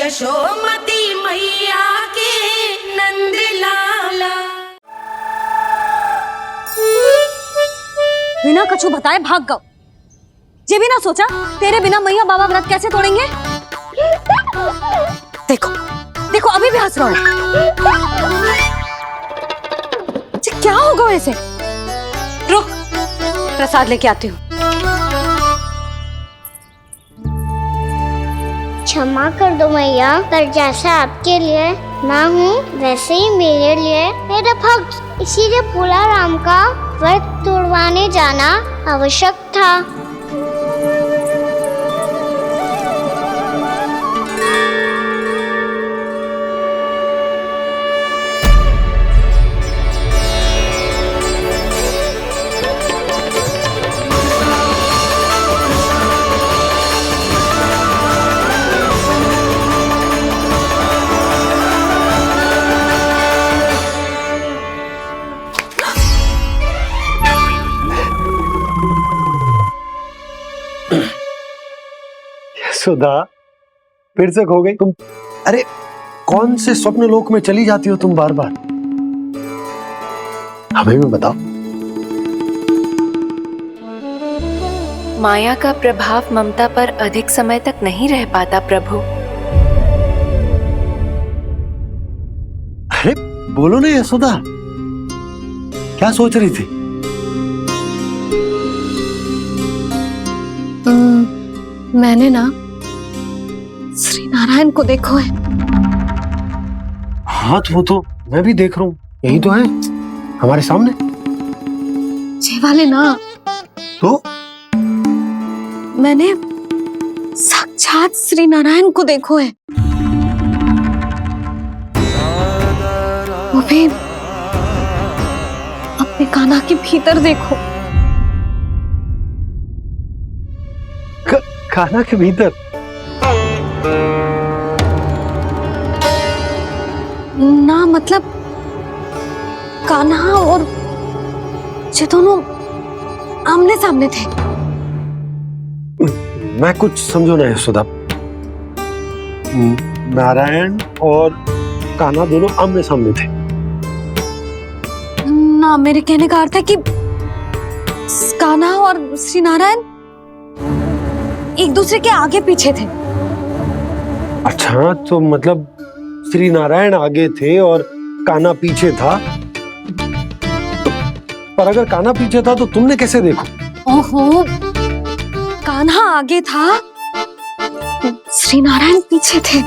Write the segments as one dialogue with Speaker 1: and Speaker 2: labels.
Speaker 1: यशोमती मैया के नंद लाला।
Speaker 2: बिना कछु बताए भाग गओ। ये भी ना सोचा तेरे बिना मैया बाबा व्रत कैसे तोड़ेंगे। देखो देखो अभी भी हंस रहा हूं। क्या होगा ऐसे? रुक प्रसाद लेके आती हूँ।
Speaker 3: क्षमा कर दो मैया, पर जैसा आपके लिए मैं हूँ वैसे ही मेरे लिए मेरा भक्त, इसीलिए भोला राम का व्रत तोड़वाने जाना आवश्यक था।
Speaker 4: सुधा फिर से खो गई तुम। अरे कौन से स्वप्न लोक में चली जाती हो तुम बार बार? हमें भी बताओ।
Speaker 5: माया का प्रभाव ममता पर अधिक समय तक नहीं रह पाता प्रभु।
Speaker 4: अरे बोलो ना यशोदा, क्या सोच रही थी?
Speaker 2: मैंने ना श्री नारायण को देखो है।
Speaker 4: हाँ वो तो मैं भी देख रहा हूँ, यही तो है हमारे सामने।
Speaker 2: ये वाले ना
Speaker 4: तो
Speaker 2: मैंने साक्षात श्री नारायण को देखो है, वो भी अपने कान्हा के भीतर देखो।
Speaker 4: कान्हा के भीतर?
Speaker 2: ना मतलब कान्हा और ये दोनों आमने सामने थे।
Speaker 4: मैं कुछ समझो ना यशोदा। नारायण और कान्हा दोनों आमने सामने थे?
Speaker 2: ना मेरे कहने का अर्थ है कि कान्हा और श्री नारायण एक दूसरे के आगे पीछे थे।
Speaker 4: अच्छा तो मतलब श्री नारायण आगे थे और कान्हा पीछे था। पर अगर कान्हा पीछे था तो तुमने कैसे देखो?
Speaker 2: ओहो, कान्हा आगे था, श्री नारायण पीछे थे।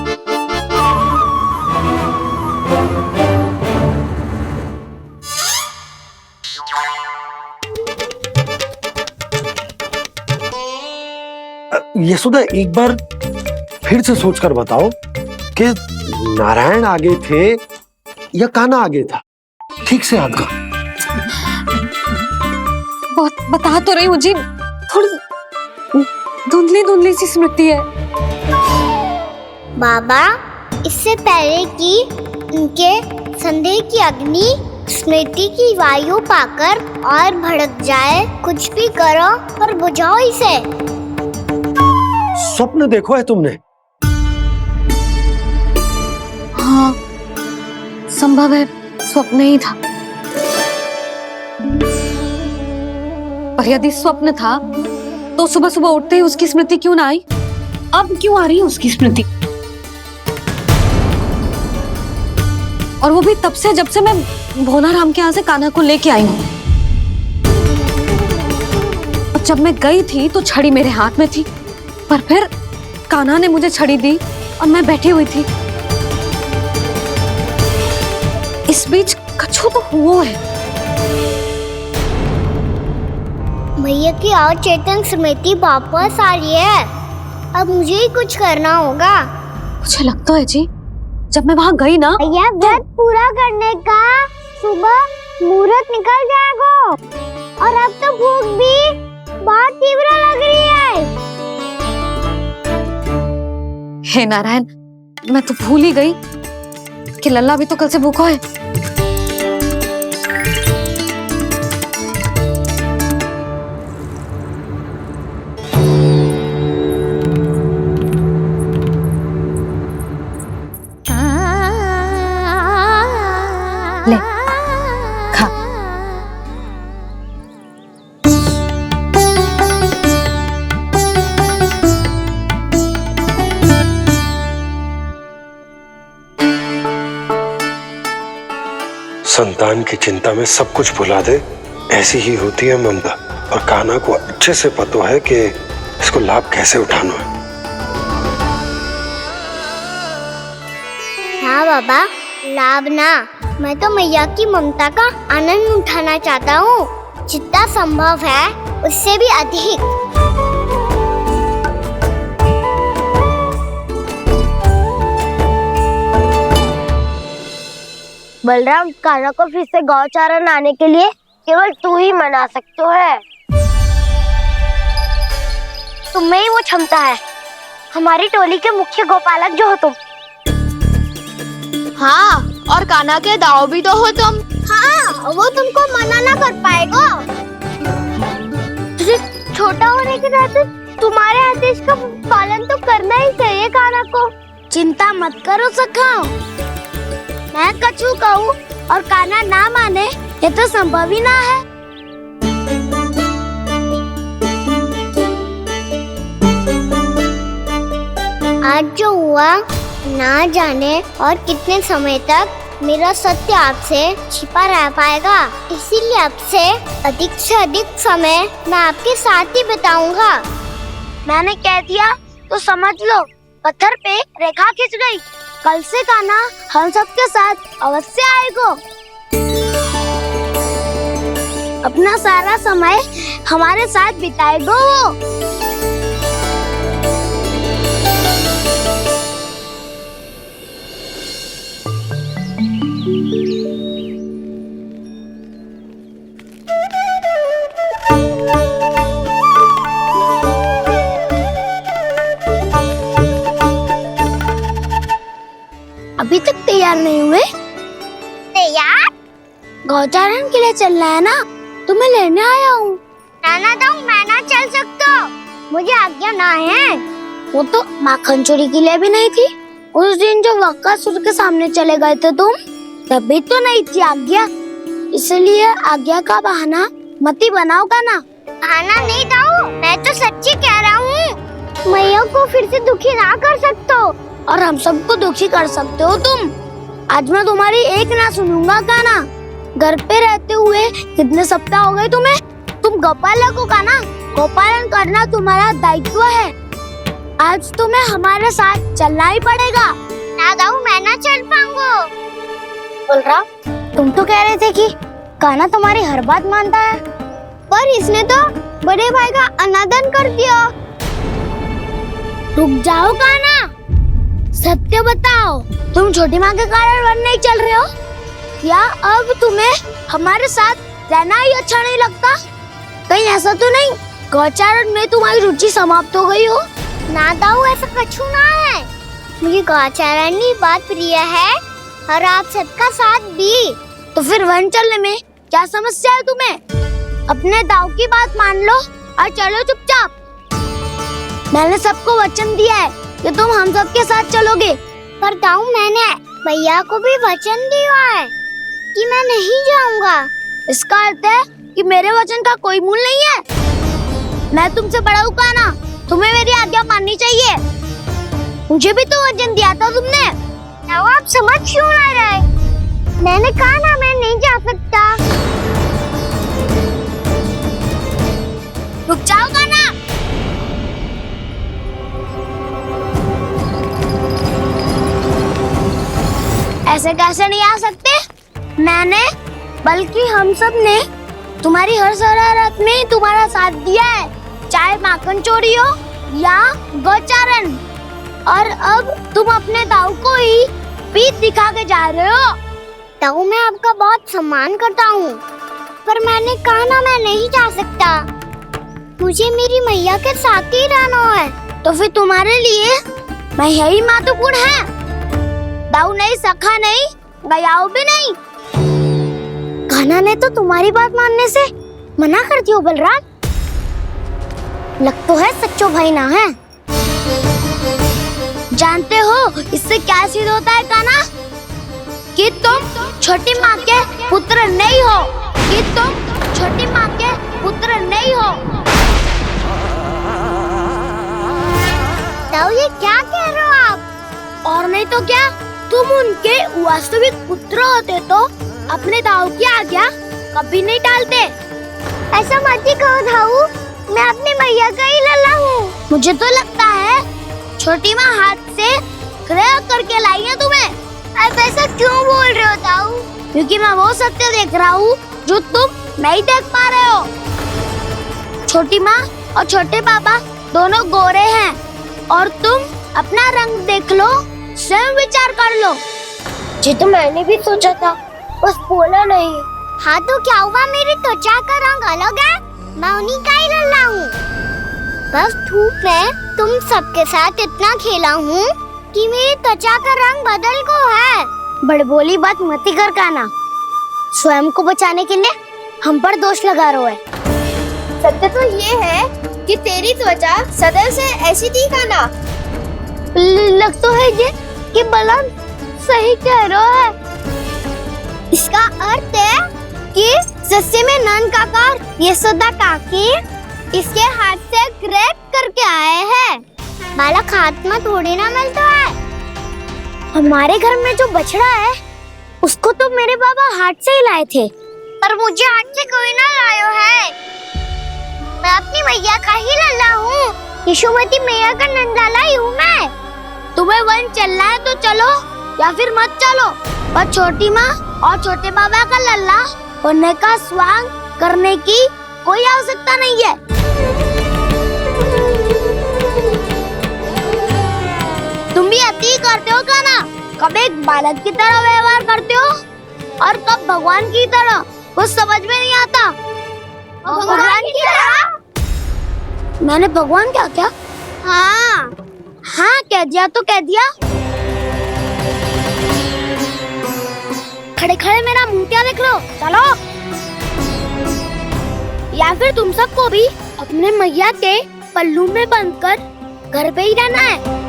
Speaker 4: यशोदा एक बार फिर से सोचकर बताओ कि नारायण आगे थे या कान्हा आगे था? ठीक से याद करो।
Speaker 2: बहुत बता तो रही हूँ जी, थोड़ी धुंधली धुंधली सी स्मृति है।
Speaker 3: बाबा, इससे पहले कि उनके संदेह की अग्नि स्मृति की वायु पाकर और भड़क जाए, कुछ भी करो और बुझाओ इसे।
Speaker 4: स्वप्न देखो है तुमने?
Speaker 2: हाँ संभव है स्वप्न ही था, पर यदि स्वप्न था तो सुबह सुबह उठते ही उसकी स्मृति क्यों ना आई? अब क्यों आ रही है उसकी स्मृति? और वो भी तब से जब से मैं भोला राम के यहाँ से कान्हा को लेके आई हूँ। जब मैं गई थी तो छड़ी मेरे हाथ में थी, पर फिर कान्हा ने मुझे छड़ी दी और मैं बैठी हुई थी। इस बीच कछु तो हुआ है।
Speaker 3: भैया की अचेतन स्मृति वापस आ रही है, अब मुझे ही कुछ करना होगा।
Speaker 2: मुझे लगता है जी, जब मैं वहाँ गई ना,
Speaker 3: भैया व्रत पूरा करने का सुबह मुहूर्त निकल जाएगा और अब तो भूख भी बहुत तीव्र लग रही है।
Speaker 2: हे नारायण, मैं तो भूल ही गई कि लल्ला भी तो कल से भूखा है।
Speaker 4: संतान की चिंता में सब कुछ भुला दे, ऐसी ही होती है ममता। और कान्हा को अच्छे से पता है कि इसको लाभ कैसे उठाना है।
Speaker 3: हाँ बाबा, लाभ ना, मैं तो मैया की ममता का आनंद उठाना चाहता हूँ, जितना संभव है उससे भी अधिक।
Speaker 6: बलराम, कान्हा को फिर से गौचारण आने के लिए केवल तू ही मना सकते है। तुम्हें ही वो क्षमता है, हमारी टोली के मुख्य गोपालक जो हो तुम।
Speaker 2: हाँ, और कान्हा के दाव भी तो हो तुम।
Speaker 3: हाँ, वो तुमको मना ना कर पाएगा।
Speaker 6: तुझे छोटा होने के नाते तुम्हारे आदेश का पालन तो करना ही चाहिए कान्हा को। चिंता मत करो सखा, मैं कछु कहूँ और कान्हा ना माने, ये तो संभव ही ना है।
Speaker 3: आज जो हुआ ना जाने और कितने समय तक मेरा सत्य आपसे छिपा रह पाएगा, इसीलिए आपसे अधिक से अधिक समय मैं आपके साथ ही बिताऊंगा।
Speaker 6: मैंने कह दिया तो समझ लो, पत्थर पे रेखा खिंच गई। कल से कान्हा हम सबके साथ अवश्य आएगा। अपना सारा समय हमारे साथ बिताएगा वो। अभी तक तैयार नहीं हुए?
Speaker 3: तैयार?
Speaker 6: गौचारण के लिए चलना है ना, तुम्हें लेने आया हूँ।
Speaker 3: नाना दाऊ, मैं ना चल सकता, मुझे आज्ञा ना है।
Speaker 6: वो तो माखन चोरी के लिए भी नहीं थी। उस दिन जो वक्कासुर के सामने चले गए थे तुम, तभी तो नहीं थी आज्ञा। इसलिए आज्ञा का बहाना मत ही बनाओ ना।
Speaker 3: बहाना नहीं दाऊ, मैं तो सच्ची कह रहा हूँ। मैया को फिर से दुखी ना कर सकते हो।
Speaker 6: और हम सबको दुखी कर सकते हो तुम। आज मैं तुम्हारी एक ना सुनूंगा कान्हा। घर पे रहते हुए कितने सप्ताह हो गए तुम्हें? तुम गोपालक हो कान्हा, गोपालन करना तुम्हारा दायित्व है। आज तुम्हें हमारे साथ चलना ही पड़ेगा।
Speaker 3: ना दाऊ, मैं ना चल पाऊंगा।
Speaker 6: बलराम, तुम तो कह रहे थे कि कान्हा तुम्हारी हर बात मानता है,
Speaker 3: पर इसने तो बड़े भाई का अनादर कर दिया।
Speaker 6: रुक जाओ कान्हा, सत्य बताओ, तुम छोटी माँ के कारण वन नहीं चल रहे हो? या अब तुम्हें हमारे साथ रहना ही अच्छा नहीं लगता? कहीं ऐसा तो नहीं गौचारण में तुम्हारी रुचि समाप्त हो गई हो?
Speaker 3: ना दाऊ, ऐसा कछु ना है। मुझे गौचारण की बात प्रिय है और आप सबका साथ भी।
Speaker 6: तो फिर वन चलने में क्या समस्या है तुम्हें? अपने दाऊ की बात मान लो और चलो चुपचाप। मैंने सबको वचन दिया है कि तुम हम सबके साथ चलोगे।
Speaker 3: पर दाऊ, मैंने भैया को भी वचन दिया है कि मैं नहीं जाऊंगा।
Speaker 6: इसका अर्थ है कि मेरे वचन का कोई मूल नहीं है। मैं तुमसे बड़ा हूँ कान्हा, तुम्हें मेरी आज्ञा माननी चाहिए। मुझे भी तो वचन दिया था तुमने।
Speaker 3: दाऊ, आप समझ क्यों ना रहे? मैंने कहा ना, मैं नहीं जा सकता।
Speaker 6: रुक जाओ कान्हा। ऐसे कैसे नहीं आ सकते? मैंने, बल्कि हम सब ने तुम्हारी हर शरारत में तुम्हारा साथ दिया है, चाहे माखन चोरी हो या गौचारण। और अब तुम अपने दाऊ को ही पीठ दिखा के जा रहे हो।
Speaker 3: दाऊ, मैं आपका बहुत सम्मान करता हूँ, पर मैंने कहा ना, मैं नहीं जा सकता। मुझे मेरी मैया के साथ ही रहना है।
Speaker 6: तो फिर तुम्हारे लिए मैं यही महत्वपूर्ण है। दाऊ नहीं, सखा नहीं, गयाऊ भी नहीं। कान्हा ने तो तुम्हारी बात मानने से मना कर दिया बलराम। लग तो है सच्चो भाई ना है। जानते हो इससे क्या सिद्ध होता है कान्हा? कि तुम छोटी माँ के पुत्र नहीं हो, कि तुम छोटी माँ के पुत्र नहीं हो।
Speaker 3: दाऊ, ये क्या कह रहे हो आप?
Speaker 6: और नहीं तो क्या, तुम उनके वास्तविक पुत्र होते तो अपने दाऊ की आज्ञा कभी नहीं टालते। ऐसा मत ही कहो दाऊ, मैं अपनी मैया का ही लल्ला हूँ। मुझे तो लगता है छोटी माँ हाथ से ग्रह करके लाई है तुम्हें। आप ऐसा क्यों बोल रहे हो दाऊ? क्योंकि मैं वो सत्य देख रहा हूँ जो तुम नहीं देख पा रहे हो। छोटी माँ और छोटे पापा दोनों गोरे हैं और तुम अपना रंग देख लो, स्वयं विचार कर लो। जी तो मैंने भी सोचा था, बस बोला नहीं। हाँ तो क्या हुआ, मेरी त्वचा का रंग अलग है, मैं उन्हीं का ही लल्ला हूँ। बस धूप में तुम सबके साथ इतना खेला हूँ कि मेरी त्वचा का रंग बदल को है। बड़बोली बात मत कर काना, स्वयं को बचाने के लिए हम पर दोष लगा रहे है। सत्य तो ये है कि तेरी त्वचा सदैव से ऐसी थी काना। लग तो है ये कि बलन सही कह रहा है। इसका अर्थ है कि सस्ते में नन काका यशोदा काकी इसके हाथ से ग्रेट करके आए हैं। बालक हाथ में थोड़ी ना मिलता है। हमारे घर में जो बछड़ा है उसको तो मेरे बाबा हाथ से ही लाए थे, पर मुझे हाथ से कोई ना लायो है। मैं अपनी मैया का ही लल्ला हूँ, यशोमती मैया का नंदलाला ही हूँ मैं। तुम्हें वन चलना है तो चलो या फिर मत चलो, पर छोटी माँ और छोटे बाबा का लल्ला होने का स्वांग करने की कोई आवश्यकता नहीं है। तुम भी अति करते हो काना, कब एक बालक की तरह व्यवहार करते हो और कब भगवान की तरह, कुछ समझ में नहीं आता। भगवान की तरह? मैंने भगवान क्या क्या? हाँ हाँ कह दिया तो कह दिया। खड़े खड़े मेरा मुंह क्या देख लो, चलो। या फिर तुम सबको भी अपने मैया के पल्लू में बंधकर घर पे ही रहना है।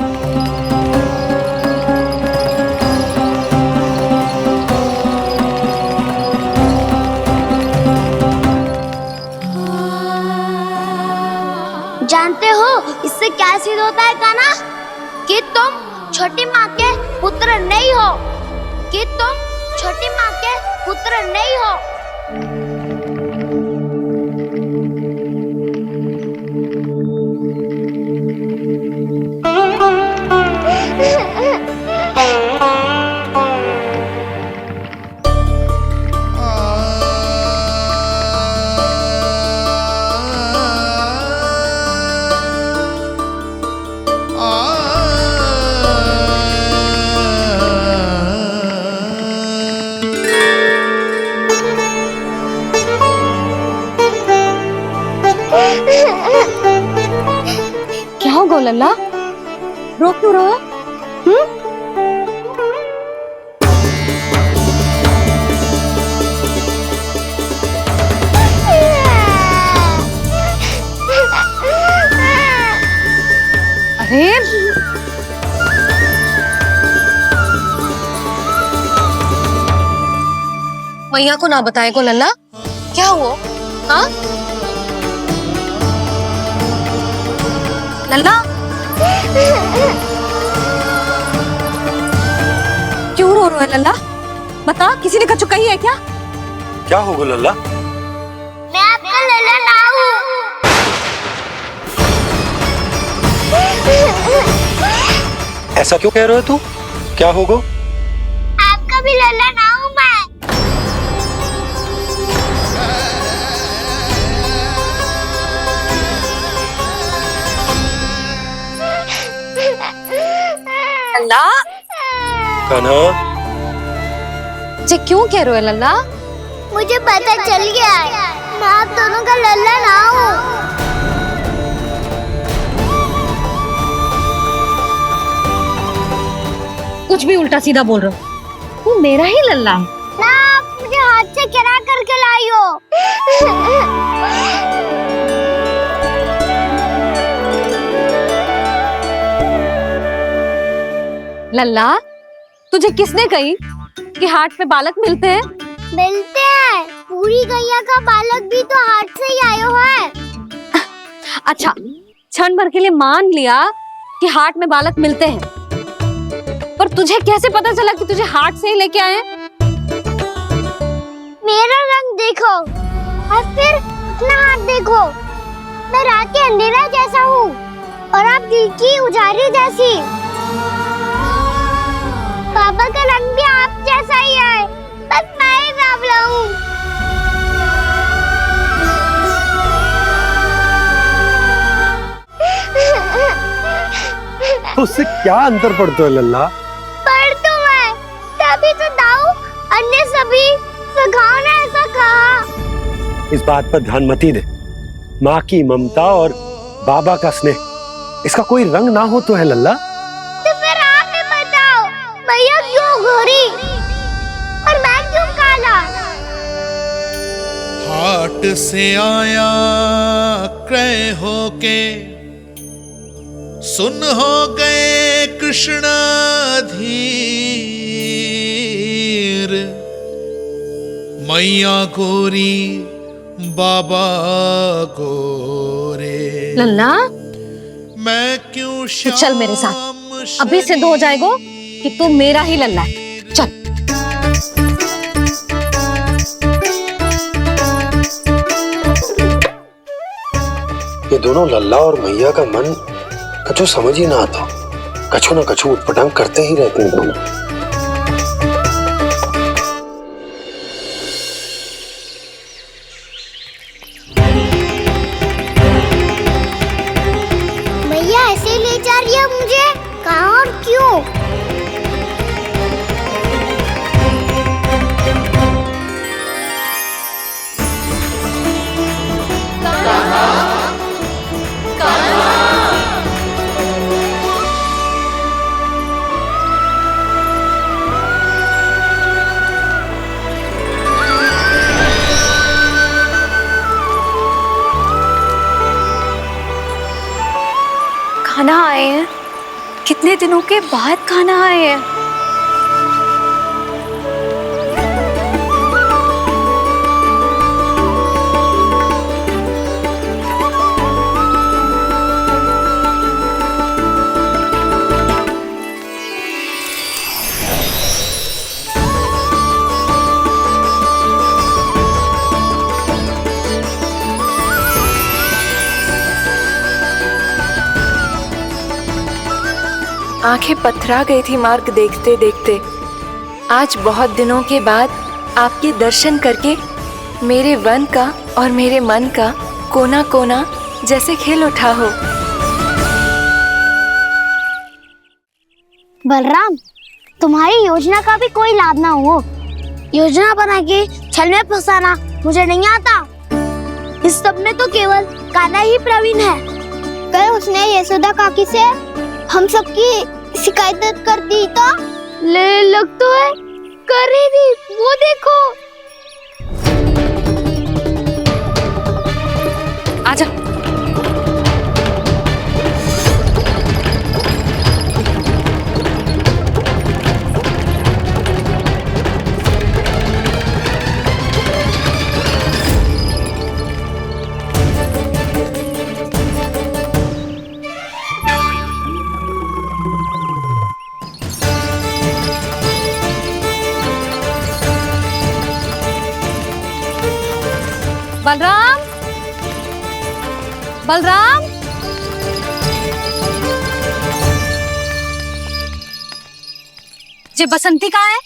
Speaker 6: जानते हो इससे क्या सिद्ध होता है काना? कि तुम छोटी माँ के पुत्र नहीं हो, कि तुम छोटी माँ के पुत्र नहीं हो।
Speaker 2: क्या हो गो लल्ला, रो क्यों रहा? अरे मैया को ना बताए को लल्ला, क्या हुआ? हाँ लल्ला, क्यों रो रहा है लल्ला? बता, किसी ने कछु कही है क्या?
Speaker 4: क्या होगा लल्ला?
Speaker 3: मैं आपका लल्ला ना हूँ।
Speaker 4: ऐसा क्यों कह रहे हो तू? क्या होगा?
Speaker 3: आपका भी लल्ला ना हूँ मैं।
Speaker 2: लल्ला,
Speaker 4: कान्हा,
Speaker 2: जे क्यों कह रहे हो लल्ला?
Speaker 3: मुझे पता चल गया है, मैं आप दोनों का लल्ला ना हूँ।
Speaker 2: कुछ भी उल्टा सीधा बोल रहे हो, तू मेरा ही लल्ला है।
Speaker 3: ना आप मुझे हाथ से गिरा करके लाई हो।
Speaker 2: लल्ला, तुझे किसने कही कि हाट पे बालक मिलते हैं?
Speaker 3: मिलते हैं, पूरी गैया का बालक भी तो हाट से ही आयो है।
Speaker 2: अच्छा, क्षण भर के लिए मान लिया कि हाट में बालक मिलते हैं, पर तुझे कैसे पता चला कि तुझे हाट से ही लेके आए?
Speaker 3: मेरा रंग देखो और फिर अपना हाथ देखो। मैं रात के अंधेरा जैसा हूँ और आप दिल की उजाली जैसी। पापा का रंग भी आप जैसा ही है, बस मैं ही बावला हूँ।
Speaker 4: तो उससे क्या अंतर पड़ता है लल्ला?
Speaker 3: पर तो मैं तभी तो दाऊ अन्य सभी सखाओ ने ऐसा कहा।
Speaker 4: इस बात पर ध्यान मत ही दे। माँ की ममता और बाबा का स्नेह, इसका कोई रंग ना हो तो है लल्ला।
Speaker 3: तो फिर आप ही बताओ, भैया क्यों गोरी और मैं क्यों काला?
Speaker 7: हाट से आया क्रय होके, सुन हो गए कृष्ण धीर। मैया गोरी बाबा गोरे,
Speaker 2: लल्ला
Speaker 7: मैं क्यों
Speaker 2: तू चल मेरे साथ, अभी सिद्ध हो जाएगा कि तू मेरा ही लल्ला है। चल।
Speaker 4: ये दोनों लल्ला और मैया का मन कछु समझ ही ना आता। कछु ना कछु उटपटांग करते ही रहते हैं दोनों।
Speaker 3: भैया ऐसे ले जा रही है मुझे, कहाँ और क्यों?
Speaker 5: खाना आए हैं, कितने दिनों के बाद खाना आए हैं। आंखें पथरा गई थी मार्ग देखते देखते। आज बहुत दिनों के बाद आपके दर्शन करके मेरे वन का और मेरे मन का कोना कोना जैसे खिल उठा हो।
Speaker 3: बलराम, तुम्हारी योजना का भी कोई लाभ ना हो। योजना बना के छल में फंसाना मुझे नहीं आता। इस सब में तो केवल कान्हा ही प्रवीण है। कल उसने यशोदा काकी से हम सबकी शिकायत कर दी तो ले लग तो है कर ही दी, वो देखो।
Speaker 2: आजा। बलराम, बलराम, ये बसंती कहाँ है?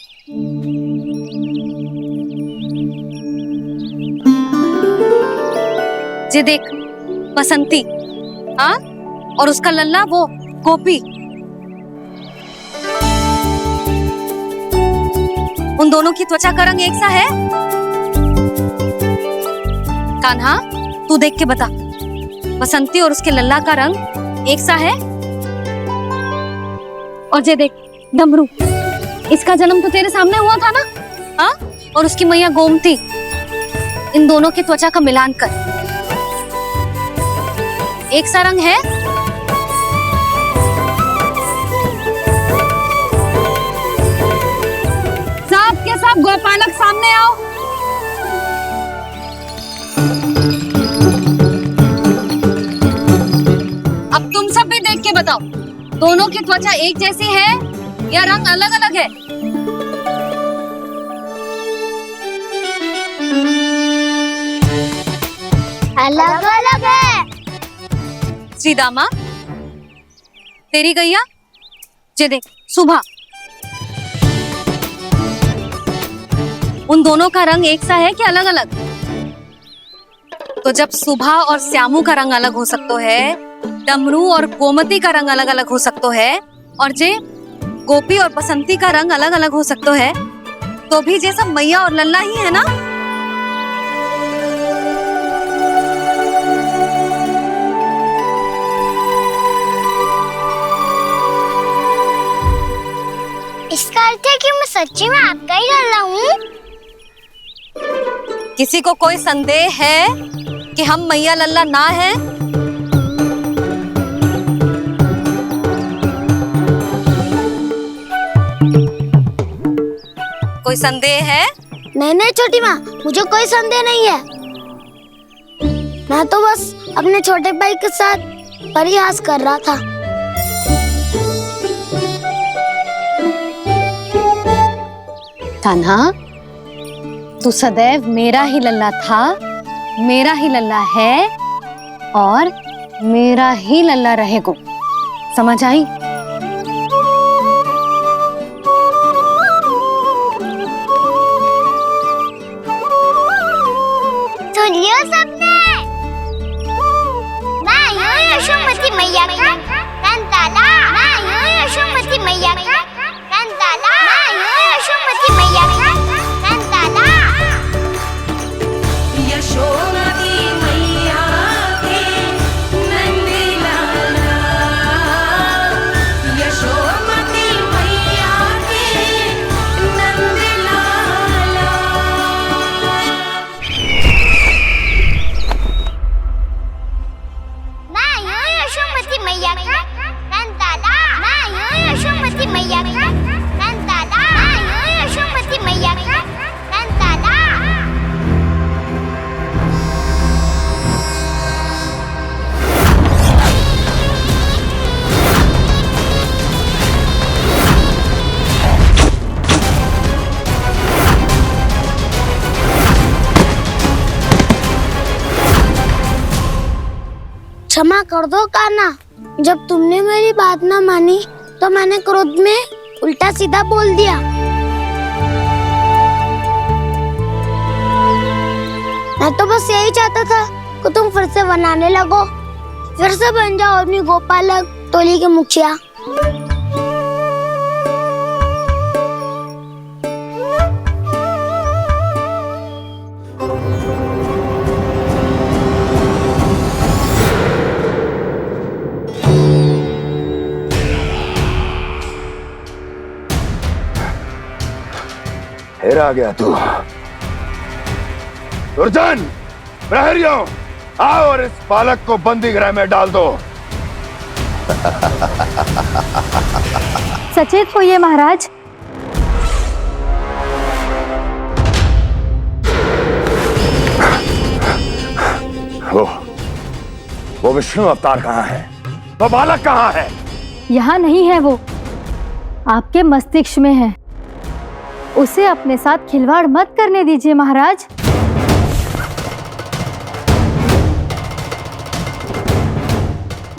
Speaker 2: ये देख बसंती, हाँ, और उसका लल्ला वो गोपी। उन दोनों की त्वचा का रंग एक सा है? कान्हा, तू देख के बता, बसंती और उसके लल्ला का रंग एक सा है? और ये देख डमरू, इसका जन्म तो तेरे सामने हुआ था ना? हाँ, और उसकी मैया गोमती। इन दोनों की त्वचा का मिलान कर, एक सा रंग है? सब के सब गोपालक सामने आओ। अब तुम सब भी देख के बताओ, दोनों की त्वचा एक जैसी है या रंग अलग अलग है?
Speaker 6: अलग अलग है।
Speaker 2: श्रीदामा, तेरी गैया जे देख सुबह, उन दोनों का रंग एक सा है कि अलग अलग? तो जब सुबह और श्यामू का रंग अलग हो सकता है, डमरू और गोमती का रंग अलग अलग हो सकता है, और जे गोपी और बसंती का रंग अलग अलग हो सकता है, तो भी जे सब मैया और लल्ला ही है ना?
Speaker 3: इसका अर्थ है कि मैं सच्ची में आपका ही लल्ला हूँ।
Speaker 2: किसी को कोई संदेह है कि हम मैया लल्ला ना हैं? कोई संदेह है?
Speaker 6: नहीं छोटी माँ, मुझे कोई संदेह नहीं है। मैं तो बस अपने छोटे भाई के साथ परिहास कर रहा था।
Speaker 2: कान्हा, तू सदैव मेरा ही लल्ला था, मेरा ही लल्ला है और मेरा ही लल्ला रहेगा। समझ आई?
Speaker 3: सुन लियो सबने, मैं हूँ यशोमती मैया का कंताला। मैं हूँ यशोमती मैया का कंताला। मैं हूँ यशोमती मैया का कंताला।
Speaker 1: यशोमती मैया के नंद लाला, यशोमती मैया के नंद लाला।
Speaker 3: मैं हूँ यशोमती मैया का कंताला। मैं हूँ यशोमती मैया का कंताला। मैं हूँ यशोमती मैया का कंताला।
Speaker 6: क्षमा कर दो कान्हा, जब तुमने मेरी बात ना मानी तो मैंने क्रोध में उल्टा सीधा बोल दिया। मैं तो बस यही चाहता था कि तुम फिर से बनाने लगो, फिर से बन जाओ अपनी गोपालक टोली के मुखिया।
Speaker 8: फिर आ गया तू। दुर्जन, प्रहरियों, आओ और इस बालक को बंदी गृह में डाल दो।
Speaker 2: सचेत होइए महाराज।
Speaker 8: वो विष्णु अवतार कहाँ है? वो बालक कहाँ है?
Speaker 9: यहाँ नहीं है, वो आपके मस्तिष्क में है। उसे अपने साथ खिलवाड़ मत करने दीजिए महाराज।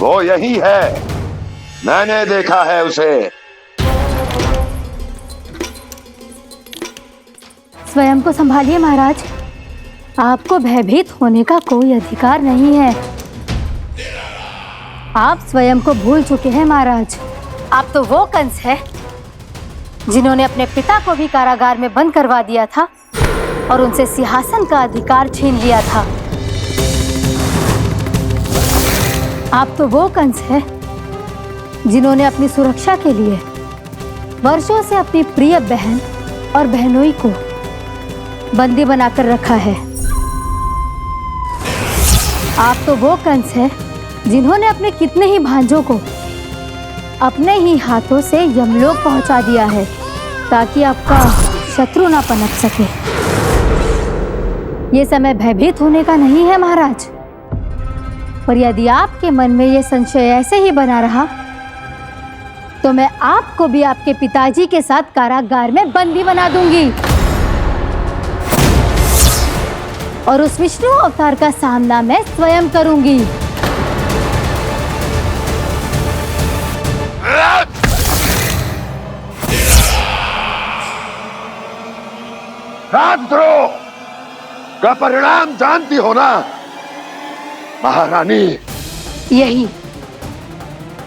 Speaker 8: वो यही है, मैंने देखा है उसे।
Speaker 9: स्वयं को संभालिए महाराज, आपको भयभीत होने का कोई अधिकार नहीं है। आप स्वयं को भूल चुके हैं महाराज। आप तो वो कंस है जिन्होंने अपने पिता को भी कारागार में बंद करवा दिया था और उनसे सिंहासन का अधिकार छीन लिया था। आप तो वो कंस है जिन्होंने अपनी सुरक्षा के लिए वर्षों से अपनी प्रिय बहन और बहनोई को बंदी बनाकर रखा है। आप तो वो कंस है जिन्होंने अपने कितने ही भांजों को अपने ही हाथों से यमलोक पहुंचा दिया है ताकि आपका शत्रु ना पनप सके। ये समय भयभीत होने का नहीं है महाराज, पर यदि आपके मन में ये संशय ऐसे ही बना रहा तो मैं आपको भी आपके पिताजी के साथ कारागार में बंदी बना दूंगी। और उस विष्णु अवतार का सामना मैं स्वयं करूंगी।
Speaker 8: राजद्रोह का परिणाम जानती हो ना महारानी?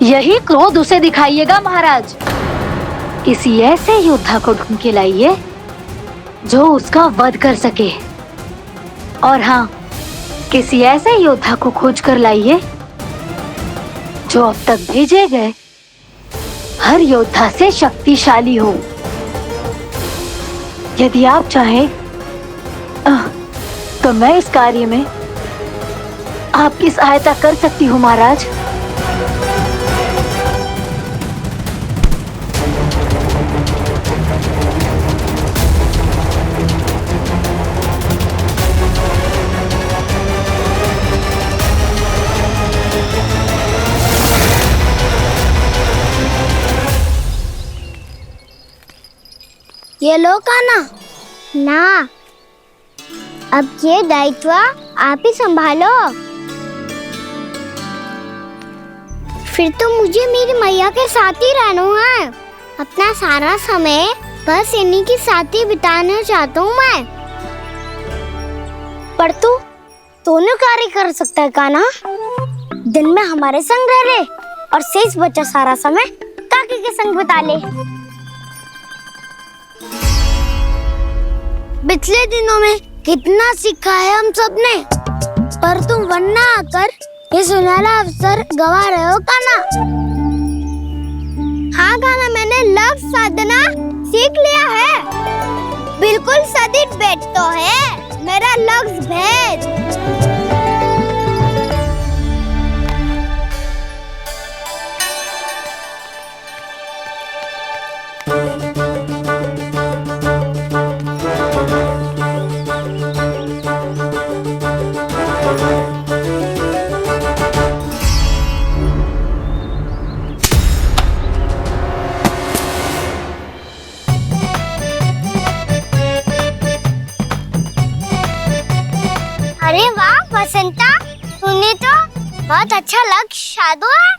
Speaker 9: यही क्रोध उसे दिखाइएगा महाराज। किसी ऐसे योद्धा को ढूंढ के लाइए जो उसका वध कर सके। और हाँ, किसी ऐसे योद्धा को खोज कर लाइए जो अब तक भेजे गए हर योद्धा से शक्तिशाली हो। यदि आप चाहें तो मैं इस कार्य में आपकी सहायता कर सकती हूँ महाराज।
Speaker 6: ये लो कान्हा। ना, अब ये दायित्व आप ही संभालो। फिर तो मुझे मेरी मैया के साथ ही रहना है। अपना सारा समय बस इन्हीं के साथ ही बिताना चाहता हूँ मैं। पर तू दोनों कार्य कर सकता है कान्हा। दिन में हमारे संग रह ले और शेष बचा सारा समय काकी के संग बिता ले। पिछले दिनों में कितना सीखा है हम सब ने, पर तुम वरना आकर ये सुनहरा अवसर गवा रहे हो कान्हा। हाँ कान्हा, मैंने लक्ष्य साधना सीख लिया है। बिल्कुल सदित भेद तो है मेरा लक्ष्य भेद। अरे वाह बसंता, तूने तो बहुत अच्छा लक्ष्य साधा है।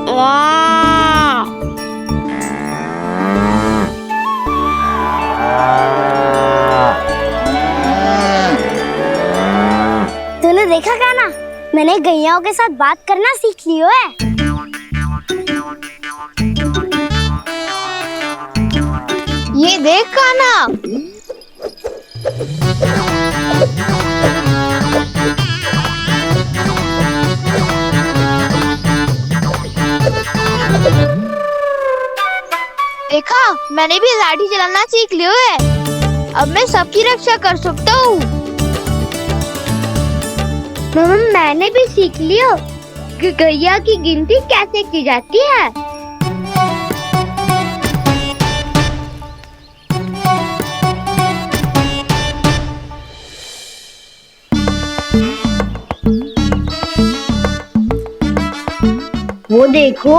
Speaker 6: वाह, तूने देखा कान्हा, मैंने गैयाओं के साथ बात करना सीख लियो है। ये देख कान्हा, देखा मैंने भी लाठी चलाना सीख लियो है। अब मैं सबकी रक्षा कर सकता हूँ। मैंने भी सीख लियो कि गैया की गिनती कैसे की जाती है। वो देखो,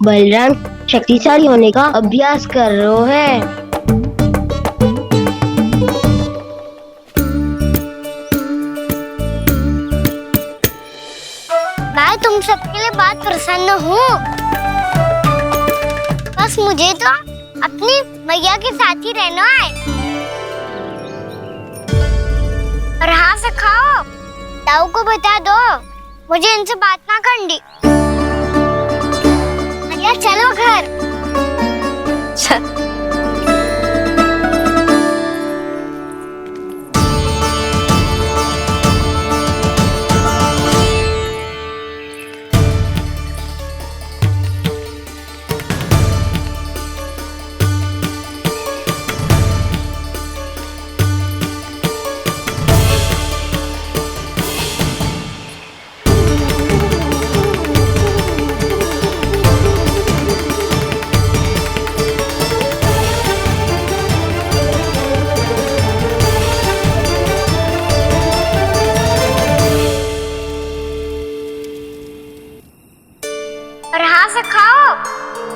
Speaker 6: बलराम शक्तिशाली होने का अभ्यास कर रहे हैं। मैं तुम सबके लिए बहुत प्रसन्न हूँ। बस मुझे तो अपनी मैया के साथ ही रहना है। और हाँ से खाओ, ताऊ को बता दो मुझे इनसे बात ना करनी। मैया चलो घर।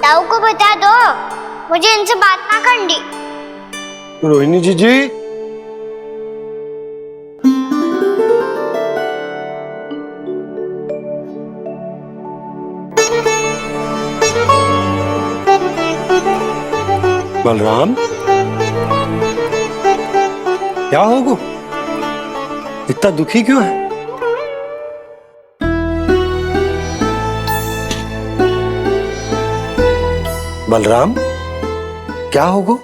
Speaker 6: ताऊ को बता दो
Speaker 3: मुझे इनसे बात ना करनी।
Speaker 4: रोहिणी जी बलराम, क्या होगा? इतना दुखी क्यों है? बलराम, क्या होगा?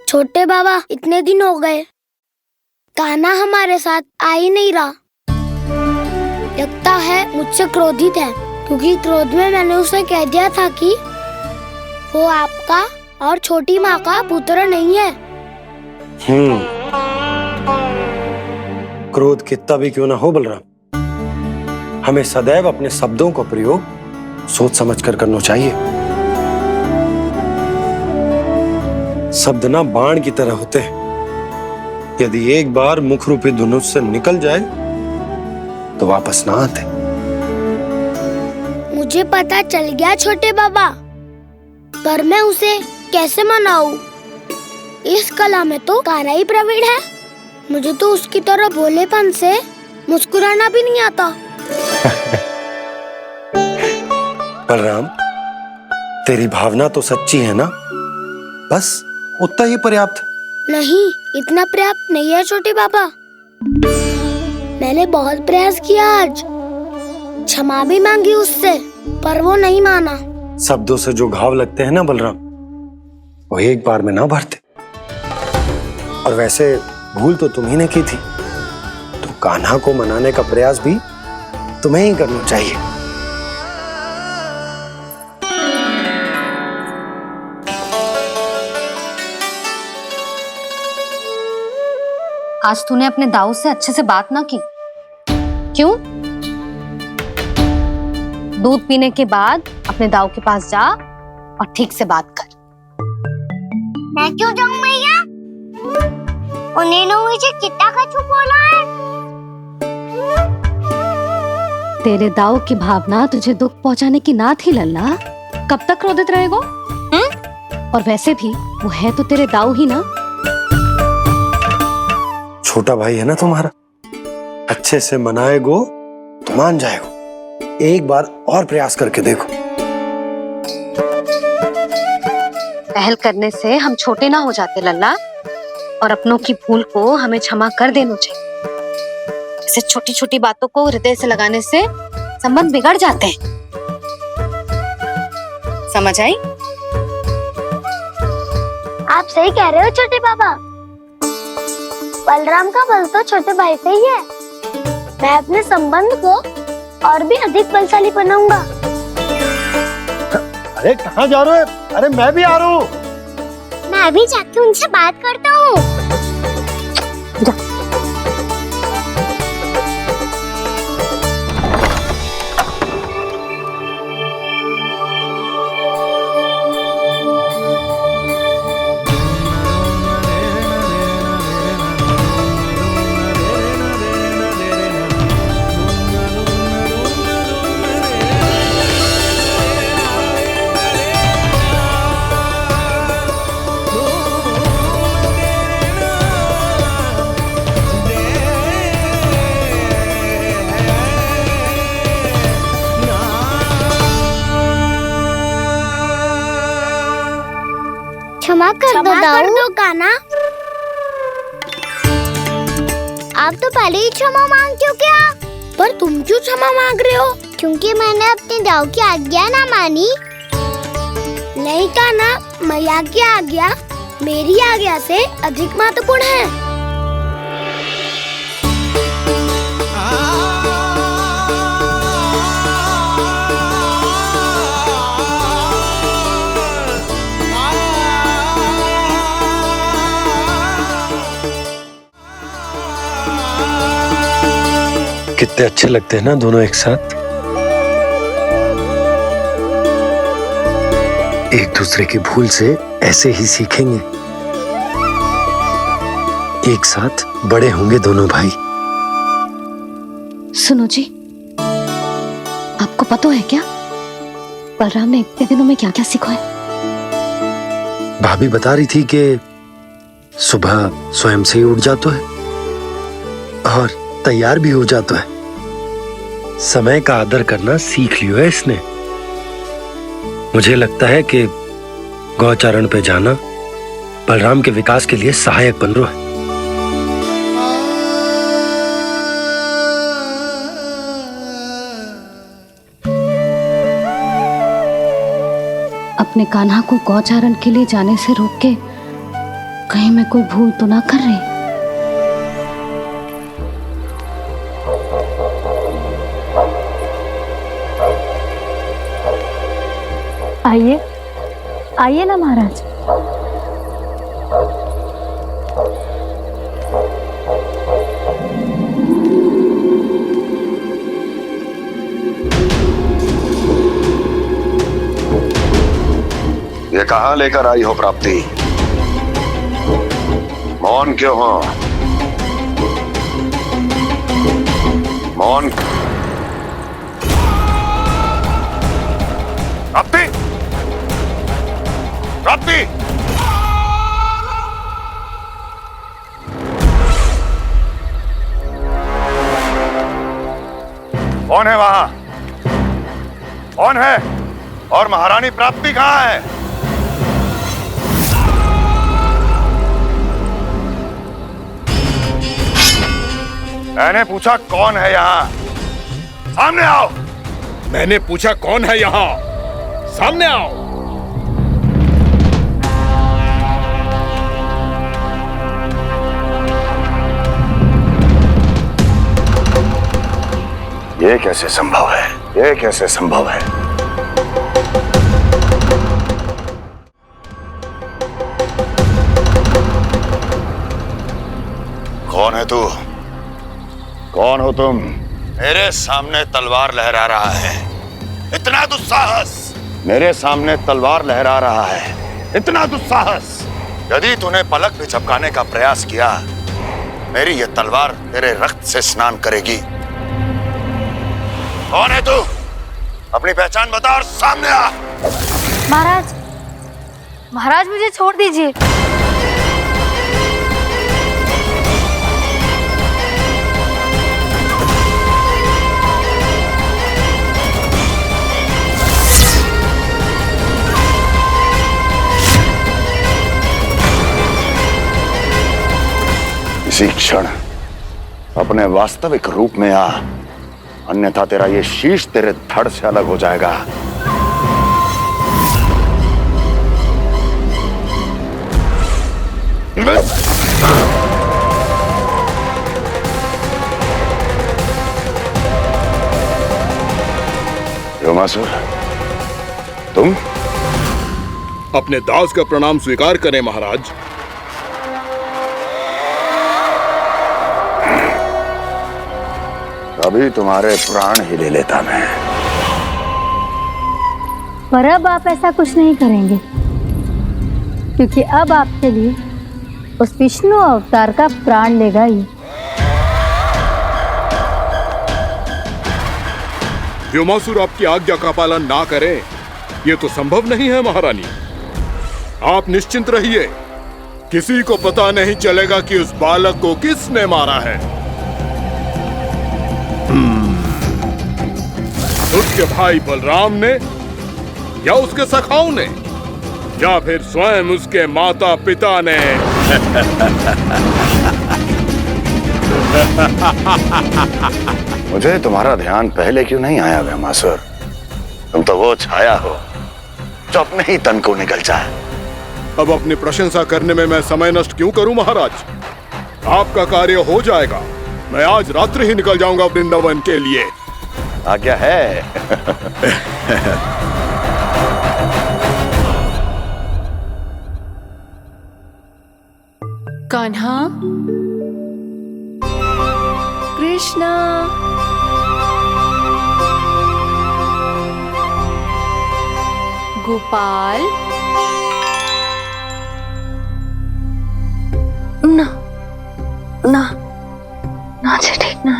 Speaker 6: छोटे बाबा, इतने दिन हो गए कान्हा हमारे साथ आ ही नहीं रहा। लगता है मुझसे क्रोधित है, क्योंकि क्रोध में मैंने उसे कह दिया था कि वो आपका और छोटी माँ का पुत्र नहीं है।
Speaker 4: क्रोध कितना भी क्यों ना हो बलराम, हमें सदैव अपने शब्दों का प्रयोग सोच समझकर करना चाहिए। शब्द ना बाण की तरह होते हैं, यदि एक बार मुख रूपी धनुष से निकल जाए तो वापस ना आते।
Speaker 6: मुझे पता चल गया छोटे बाबा, पर मैं उसे कैसे मनाऊं? इस कला में तो कान्हा ही प्रवीण है। मुझे तो उसकी तरह भोलेपन से मुस्कुराना भी नहीं आता।
Speaker 4: बलराम, तेरी भावना तो सच्ची है ना, बस उतना ही पर्याप्त।
Speaker 6: नहीं, इतना पर्याप्त नहीं है छोटे बाबा। मैंने बहुत प्रयास किया आज, क्षमा भी मांगी उससे, पर वो नहीं माना।
Speaker 4: शब्दों से जो घाव लगते हैं ना बलराम, वो एक बार में ना भरते। और वैसे भूल तो तुम्ही ने की थी, तो कान्हा को मनाने का प्रयास भी तुम्हें ही करना चाहिए।
Speaker 2: आज तूने अपने दाऊ से अच्छे से बात ना की, क्यों? दूध पीने के बाद अपने दाऊ के पास जा और ठीक से बात कर।
Speaker 3: मैं क्यों जाऊं मैया? उन्होंने मुझे कितना कछु बोला है।
Speaker 2: तेरे दाऊ की भावना तुझे दुख पहुंचाने की ना थी लल्ला। कब तक क्रोधित रहेगो? और वैसे भी वो है तो तेरे दाऊ ही ना।
Speaker 4: छोटा भाई है ना तुम्हारा, अच्छे से मनाएगो तो मान जाएगो। एक बार और प्रयास करके देखो।
Speaker 2: पहल करने से हम छोटे ना हो जाते लल्ला, और अपनों की भूल को हमें क्षमा कर देना चाहिए। ऐसे छोटी छोटी बातों को हृदय से लगाने से संबंध बिगड़ जाते हैं। समझ आई?
Speaker 6: आप सही कह रहे हो छोटे बाबा। बलराम का बल तो छोटे भाई से ही है। मैं अपने संबंध को और भी अधिक बलशाली बनाऊंगा।
Speaker 4: अरे कहाँ जा रहे हो? अरे मैं भी आ रहा हूँ।
Speaker 3: मैं भी जाके उनसे बात करता हूँ। क्षमा कर दो कान्हा। आप तो पहले ही क्षमा मांगते हो क्या?
Speaker 6: पर तुम क्यों क्षमा मांग रहे हो?
Speaker 3: क्योंकि मैंने अपने दाऊ की आज्ञा ना मानी।
Speaker 6: नहीं कान्हा, मैया की आज्ञा मेरी आज्ञा से अधिक महत्वपूर्ण है।
Speaker 4: कितने अच्छे लगते हैं ना दोनों एक साथ। एक दूसरे की भूल से ऐसे ही सीखेंगे। एक साथ बड़े होंगे दोनों भाई।
Speaker 2: सुनो जी, आपको पता है क्या बलराम ने इतने दिनों में क्या क्या सीखा है?
Speaker 4: भाभी बता रही थी कि सुबह स्वयं से ही उठ जाता है और तैयार भी हो जाता है। समय का आदर करना सीख लियो है इसने। मुझे लगता है कि गौचारण पे जाना बलराम के विकास के लिए सहायक बन रहा है।
Speaker 9: अपने कान्हा को गौचारण के लिए जाने से रोक के कहीं मैं कोई भूल तो ना कर रही। आइए आइए ना महाराज।
Speaker 8: ये कहाँ लेकर आई हो प्राप्ति? मौन क्यों हो? मौन। प्राप्ति, प्राप्ति, कौन है वहां? कौन है? और महारानी प्राप्ति कहाँ है? मैंने पूछा कौन है यहाँ? सामने आओ।
Speaker 10: मैंने पूछा कौन है यहाँ? सामने आओ।
Speaker 8: ये कैसे संभव है? ये कैसे संभव है? कौन है तू? कौन हो तुम? मेरे सामने तलवार लहरा रहा है। इतना दुस्साहस! मेरे सामने तलवार लहरा रहा है। इतना दुस्साहस! यदि तूने पलक भी झपकाने का प्रयास किया, मेरी ये तलवार तेरे रक्त से स्नान करेगी। कौन है तू? अपनी पहचान बता और सामने आ।
Speaker 9: महाराज, महाराज मुझे छोड़ दीजिए।
Speaker 8: इसी क्षण अपने वास्तविक रूप में आ, अन्यथा तेरा ये शीश तेरे धड़ से अलग हो जाएगा। व्योमासुर, तुम?
Speaker 10: अपने दास का प्रणाम स्वीकार करें महाराज।
Speaker 8: अभी तुम्हारे प्राण ही ले लेता मैं।
Speaker 9: पर अब आप ऐसा कुछ नहीं करेंगे, क्योंकि अब आपके लिए उस विष्णु अवतार का प्राण लेगा ही।
Speaker 10: व्योमासुर आपकी आज्ञा का पालन ना करें, ये तो संभव नहीं है महारानी। आप निश्चिंत रहिए, किसी को पता नहीं चलेगा कि उस बालक को किसने मारा है। उसके भाई बलराम ने, या उसके सखाओं ने, या फिर स्वयं उसके माता पिता ने।
Speaker 8: मुझे तुम्हारा ध्यान पहले क्यों नहीं आया व्योमासुर? तुम तो वो छाया हो जो अपने ही तन को निगल जाए।
Speaker 10: अब अपनी प्रशंसा करने में मैं समय नष्ट क्यों करूं महाराज? आपका कार्य हो जाएगा। मैं आज रात्रि ही निकल जाऊंगा वृंदावन के लिए।
Speaker 8: आज्ञा है।
Speaker 5: कान्हा, कृष्णा, गोपाल, ना ना ना से ठीक ना।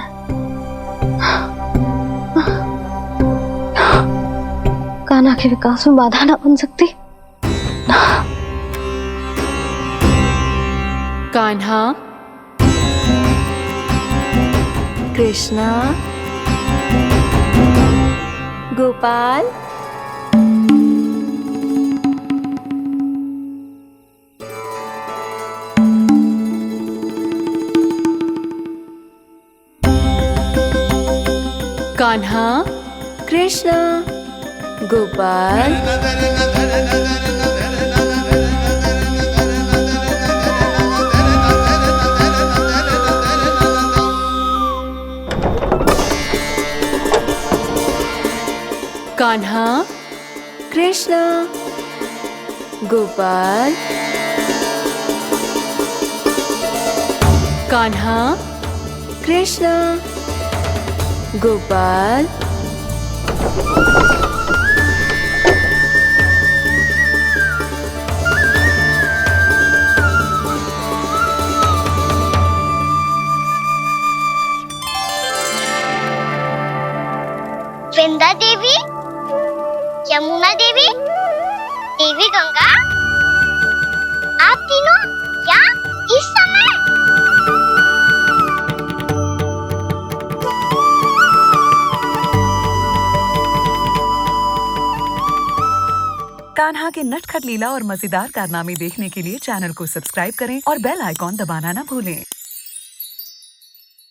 Speaker 9: कान्हा के विकास में बाधा ना बन सकती।
Speaker 5: कान्हा, कृष्णा, गोपाल, कान्हा, कृष्णा, गोपाल, कान्हा, कृष्णा, गोपाल, कान्हा, कृष्णा, गोपाल,
Speaker 3: वृंदा देवी, यमुना देवी, देवी गंगा, आप तीनों यहाँ इस समय?
Speaker 11: कान्हा के नटखट लीला और मजेदार कारनामे देखने के लिए चैनल को सब्सक्राइब करें और बेल आइकॉन दबाना ना भूलें।